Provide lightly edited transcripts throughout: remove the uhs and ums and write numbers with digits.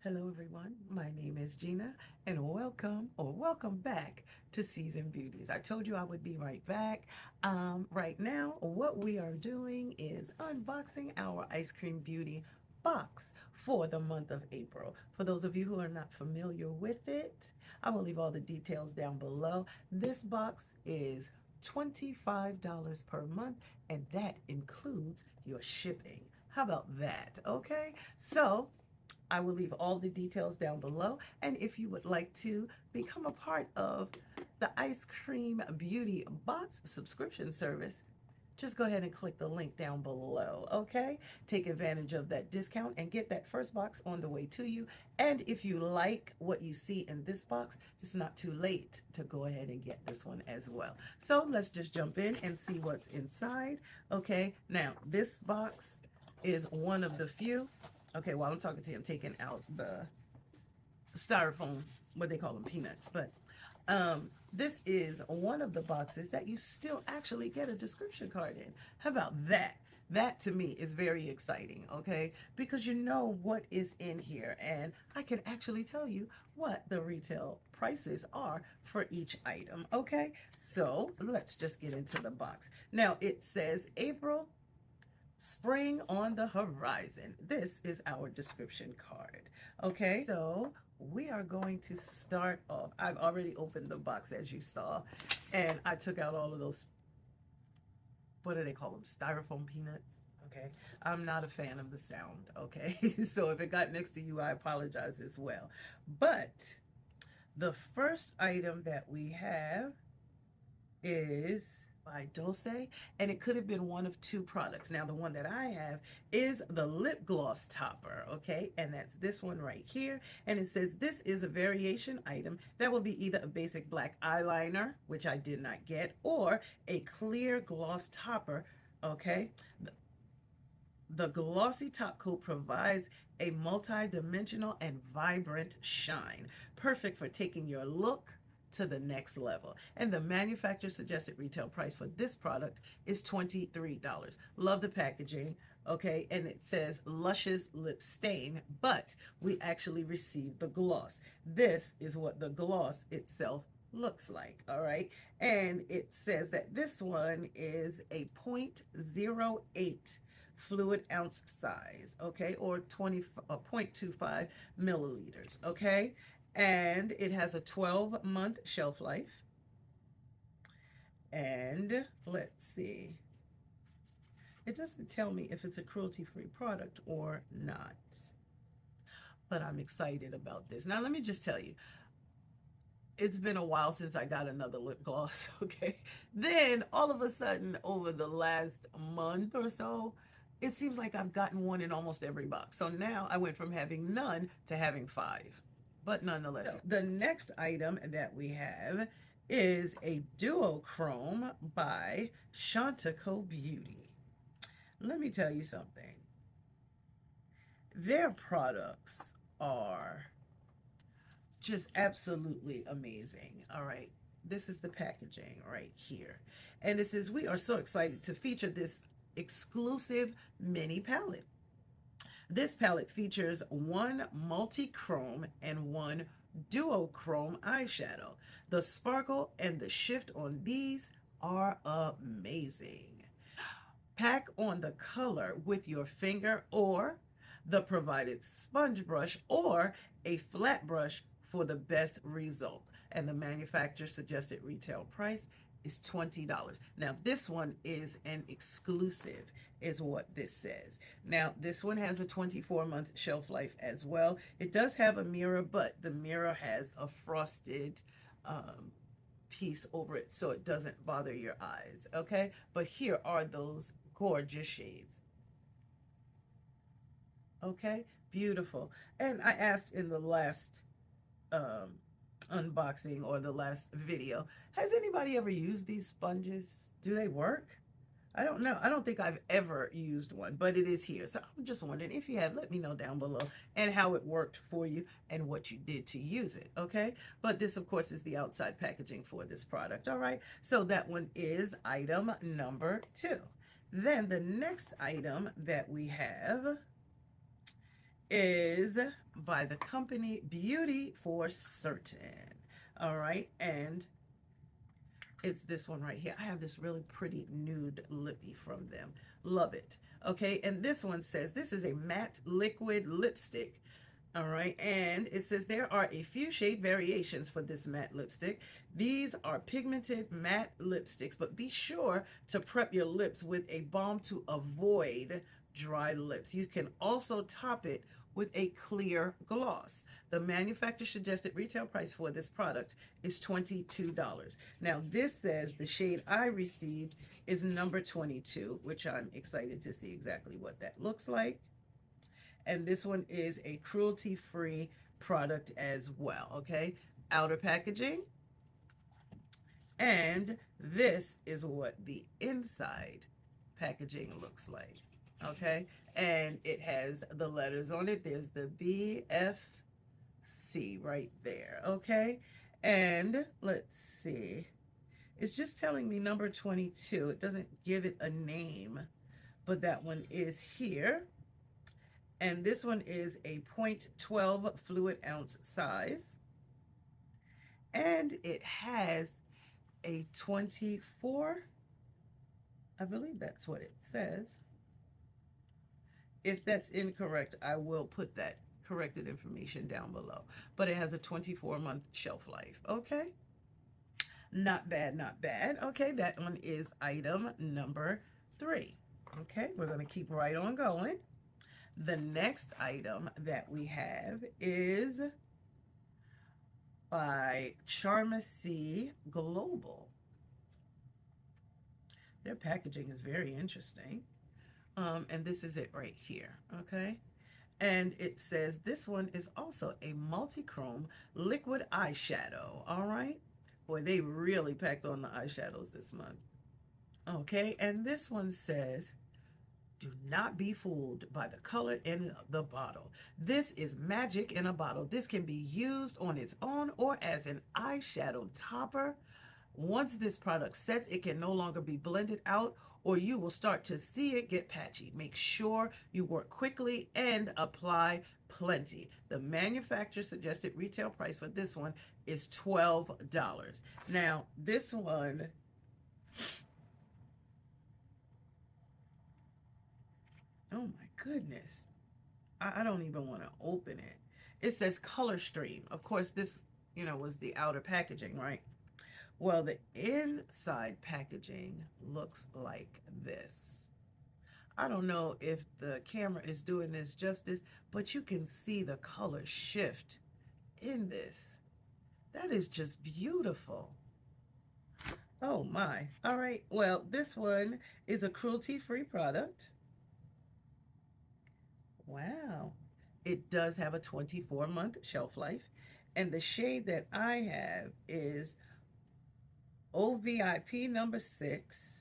Hello everyone, my name is Gina and welcome back to Seasoned Beauties. I told you I would be right back. Right now, what we are doing is unboxing our ice cream beauty box for the month of April. For those of you who are not familiar with it, I will leave all the details down below. This box is $25 per month and that includes your shipping. How about that? Okay, so I will leave all the details down below. And if you would like to become a part of the Ice Cream Beauty Box subscription service, just go ahead and click the link down below, okay? Take advantage of that discount and get that first box on the way to you. And if you like what you see in this box, it's not too late to go ahead and get this one as well. So let's just jump in and see what's inside, okay? Now, this box is one of the few. Okay, while I'm talking to you, I'm taking out the styrofoam, what they call them, peanuts. But this is one of the boxes that you still actually get a description card in. How about that? That to me is very exciting, okay? Because you know what is in here, and I can actually tell you what the retail prices are for each item, okay? So let's just get into the box. Now it says April, spring on the horizon. This is our description card. Okay, so we are going to start off. I've already opened the box, as you saw, and I took out all of those, what do they call them, styrofoam peanuts. Okay, I'm not a fan of the sound. Okay, so if it got next to you, I apologize as well. But the first item that we have is by DOUCCE, and it could have been one of two products. Now, the one that I have is the lip gloss topper, okay? And that's this one right here. And it says this is a variation item that will be either a basic black eyeliner, which I did not get, or a clear gloss topper, okay? The glossy top coat provides a multi-dimensional and vibrant shine, perfect for taking your look to the next level. And the manufacturer suggested retail price for this product is $23. Love the packaging, okay? And it says Luscious Lip Stain, but we actually received the gloss. This is what the gloss itself looks like, all right? And it says that this one is a 0.08 fluid ounce size, okay, or 0.25 milliliters, okay? And it has a 12-month shelf life. And let's see, it doesn't tell me if it's a cruelty-free product or not, but I'm excited about this. Now, let me just tell you, it's been a while since I got another lip gloss, okay? Then all of a sudden, over the last month or so, it seems like I've gotten one in almost every box. So now I went from having none to having 5, but nonetheless. So the next item that we have is a duochrome by Chanteco Beauty. Let me tell you something. Their products are just absolutely amazing. All right, this is the packaging right here, and this is, we are so excited to feature this exclusive mini palette. This palette features one multi-chrome and one duochrome eyeshadow. The sparkle and the shift on these are amazing. Pack on the color with your finger or the provided sponge brush or a flat brush for the best result. And the manufacturer suggested retail price is $20. Now, this one is an exclusive, is what this says. Now, this one has a 24-month shelf life as well. It does have a mirror, but the mirror has a frosted piece over it so it doesn't bother your eyes, okay? But here are those gorgeous shades. Okay, beautiful. And I asked in the last unboxing or the last video, has anybody ever used these sponges? Do they work? I don't know. I don't think I've ever used one, but it is here. So I'm just wondering, if you have, let me know down below and how it worked for you and what you did to use it, okay? But this, of course, is the outside packaging for this product, all right? So that one is item number 2. Then the next item that we have is by the company Beauty for Certain. All right, and it's this one right here. I have this really pretty nude lippy from them. Love it. Okay, and this one says this is a matte liquid lipstick. All right, and it says there are a few shade variations for this matte lipstick. These are pigmented matte lipsticks, but be sure to prep your lips with a balm to avoid dry lips. You can also top it with a clear gloss. The manufacturer suggested retail price for this product is $22. Now, this says the shade I received is number 22, which I'm excited to see exactly what that looks like. And this one is a cruelty-free product as well, okay? Outer packaging. And this is what the inside packaging looks like, okay? And it has the letters on it. There's the BFC right there, okay? And let's see. It's just telling me number 22. It doesn't give it a name, but that one is here. And this one is a 0.12 fluid ounce size. And it has a 24. I believe that's what it says. If that's incorrect, I will put that corrected information down below. But it has a 24-month shelf life. Okay. Not bad, not bad. Okay, that one is item number 3. Okay, we're going to keep right on going. The next item that we have is by CHARMANCY Global. Their packaging is very interesting. And this is it right here, okay? And it says this one is also a multi-chrome liquid eyeshadow, all right? Boy, they really packed on the eyeshadows this month. Okay, and this one says, do not be fooled by the color in the bottle. This is magic in a bottle. This can be used on its own or as an eyeshadow topper. Once this product sets, it can no longer be blended out or you will start to see it get patchy. Make sure you work quickly and apply plenty. The manufacturer suggested retail price for this one is $12. Now, this one, oh my goodness. I don't even want to open it. It says color stream. Of course, this, was the outer packaging, right? Well, the inside packaging looks like this. I don't know if the camera is doing this justice, but you can see the color shift in this. That is just beautiful. Oh my. All right. Well, this one is a cruelty-free product. Wow. It does have a 24-month shelf life. And the shade that I have is OVIP number 6.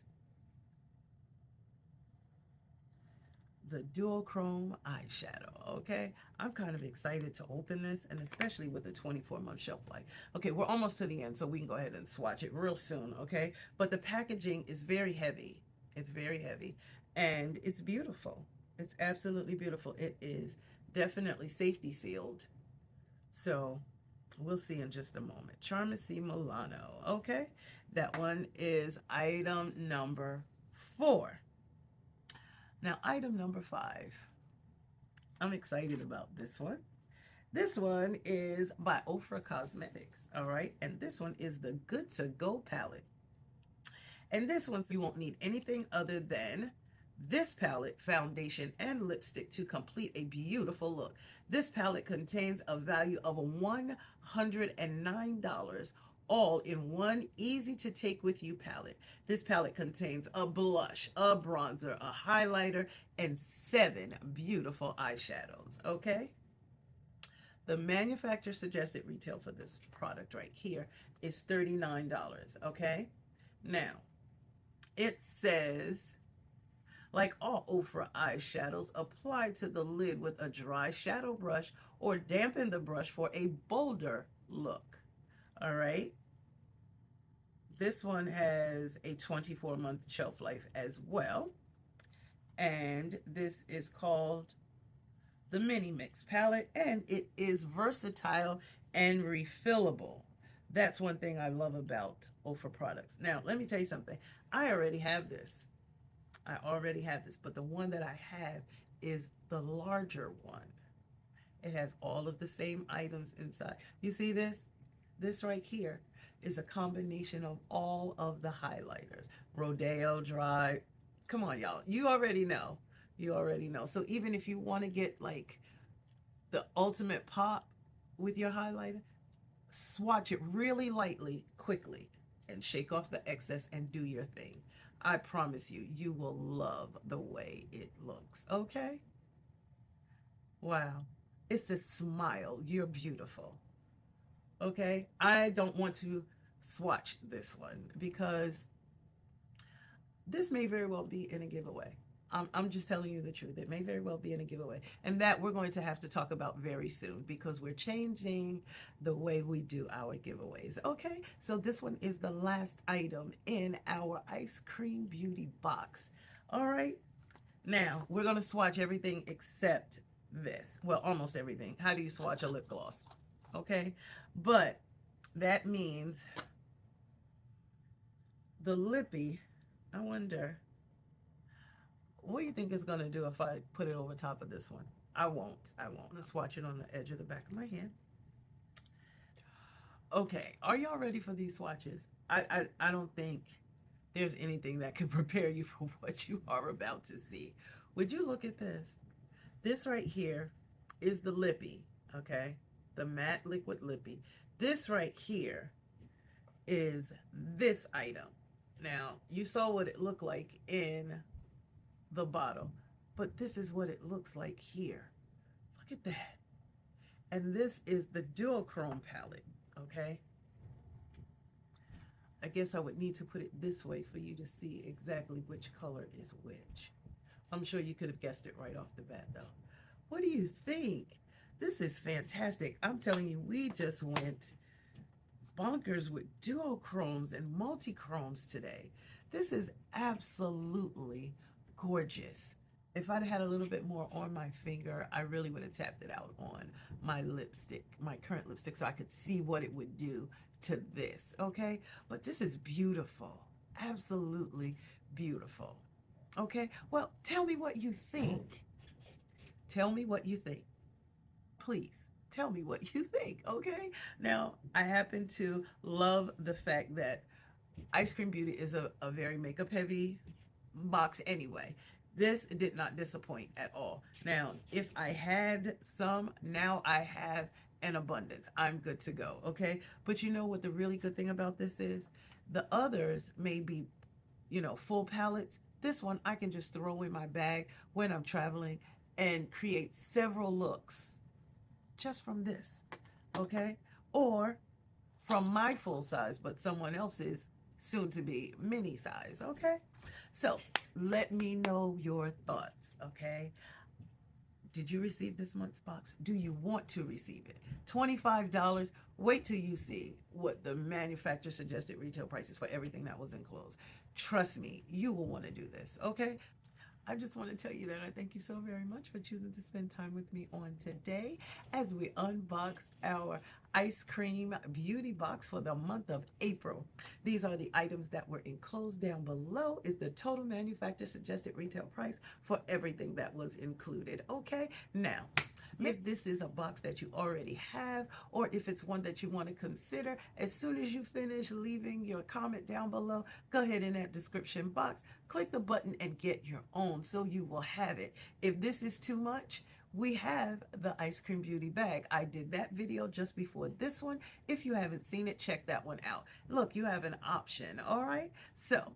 The duochrome eyeshadow, okay? I'm kind of excited to open this, and especially with the 24-month shelf life. Okay, we're almost to the end, so we can go ahead and swatch it real soon, okay? But the packaging is very heavy. It's very heavy, and it's beautiful. It's absolutely beautiful. It is definitely safety sealed. So we'll see in just a moment. CHARMANCY Milano, okay? That one is item number 4. Now, item number 5. I'm excited about this one. This one is by OFRA Cosmetics, all right? And this one is the Good to Go palette. And this one, you won't need anything other than this palette, foundation, and lipstick to complete a beautiful look. This palette contains a value of $109, all in one easy to take with you palette. This palette contains a blush, a bronzer, a highlighter, and 7 beautiful eyeshadows, okay? The manufacturer suggested retail for this product right here is $39, okay? Now, it says, like all OFRA eyeshadows, apply to the lid with a dry shadow brush or dampen the brush for a bolder look. All right. This one has a 24-month shelf life as well. And this is called the mini mix palette, and it is versatile and refillable. That's one thing I love about OFRA products. Now, let me tell you something. I already have this. I already have this, but the one that I have is the larger one. It has all of the same items inside. You see this? This right here is a combination of all of the highlighters. Rodeo Dry. Come on, y'all. You already know. You already know. So even if you want to get like the ultimate pop with your highlighter, swatch it really lightly, quickly, and shake off the excess and do your thing. I promise you, you will love the way it looks. Okay? Wow. It's a smile. You're beautiful. Okay? I don't want to swatch this one because this may very well be in a giveaway. I'm just telling you the truth. It may very well be in a giveaway. And that we're going to have to talk about very soon because we're changing the way we do our giveaways. Okay, so this one is the last item in our ice cream beauty box. All right, now we're going to swatch everything except this. Well, almost everything. How do you swatch a lip gloss? Okay, but that means the lippy, I wonder, what do you think it's going to do if I put it over top of this one? I won't. Let's swatch it on the edge of the back of my hand. Okay, are y'all ready for these swatches? I don't think there's anything that can prepare you for what you are about to see. Would you look at this? This right here is the lippy, okay? The matte liquid lippy. This right here is this item. Now, you saw what it looked like in the bottle, but this is what it looks like here. Look at that. And this is the duochrome palette, okay? I guess I would need to put it this way for you to see exactly which color is which. I'm sure you could have guessed it right off the bat though. What do you think? This is fantastic. I'm telling you, we just went bonkers with duochromes and multi-chromes today. This is absolutely gorgeous. If I'd had a little bit more on my finger, I really would have tapped it out on my lipstick, my current lipstick, so I could see what it would do to this, okay? But this is beautiful, absolutely beautiful, okay? Well, tell me what you think. Tell me what you think. Please, tell me what you think, okay? Now, I happen to love the fact that Ice Cream Beauty is a very makeup-heavy box anyway. This did not disappoint at all. Now, if I had some, now I have an abundance. I'm good to go, okay? But you know what the really good thing about this is? The others may be, you know, full palettes. This one I can just throw in my bag when I'm traveling and create several looks just from this, okay? Or from my full size, but someone else's soon to be mini size, okay? So let me know your thoughts, okay? Did you receive this month's box? Do you want to receive it? $25. Wait till you see what the manufacturer suggested retail price is for everything that was enclosed. Trust me, you will want to do this, okay? I just want to tell you that I thank you so very much for choosing to spend time with me on today as we unboxed our ice cream beauty box for the month of April. These are the items that were enclosed. Down below is the total manufacturer suggested retail price for everything that was included. Okay, now, if this is a box that you already have, or if it's one that you want to consider, as soon as you finish leaving your comment down below, go ahead in that description box, click the button and get your own so you will have it. If this is too much, we have the Ice Cream Beauty bag. I did that video just before this one. If you haven't seen it, check that one out. Look, you have an option, all right? So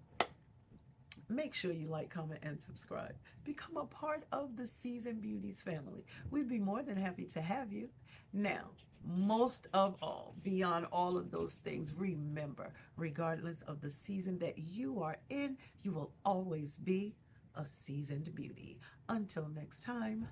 make sure you like, comment, and subscribe. Become a part of the Seasoned Beauties family. We'd be more than happy to have you. Now, most of all, beyond all of those things, remember, regardless of the season that you are in, you will always be a seasoned beauty. Until next time,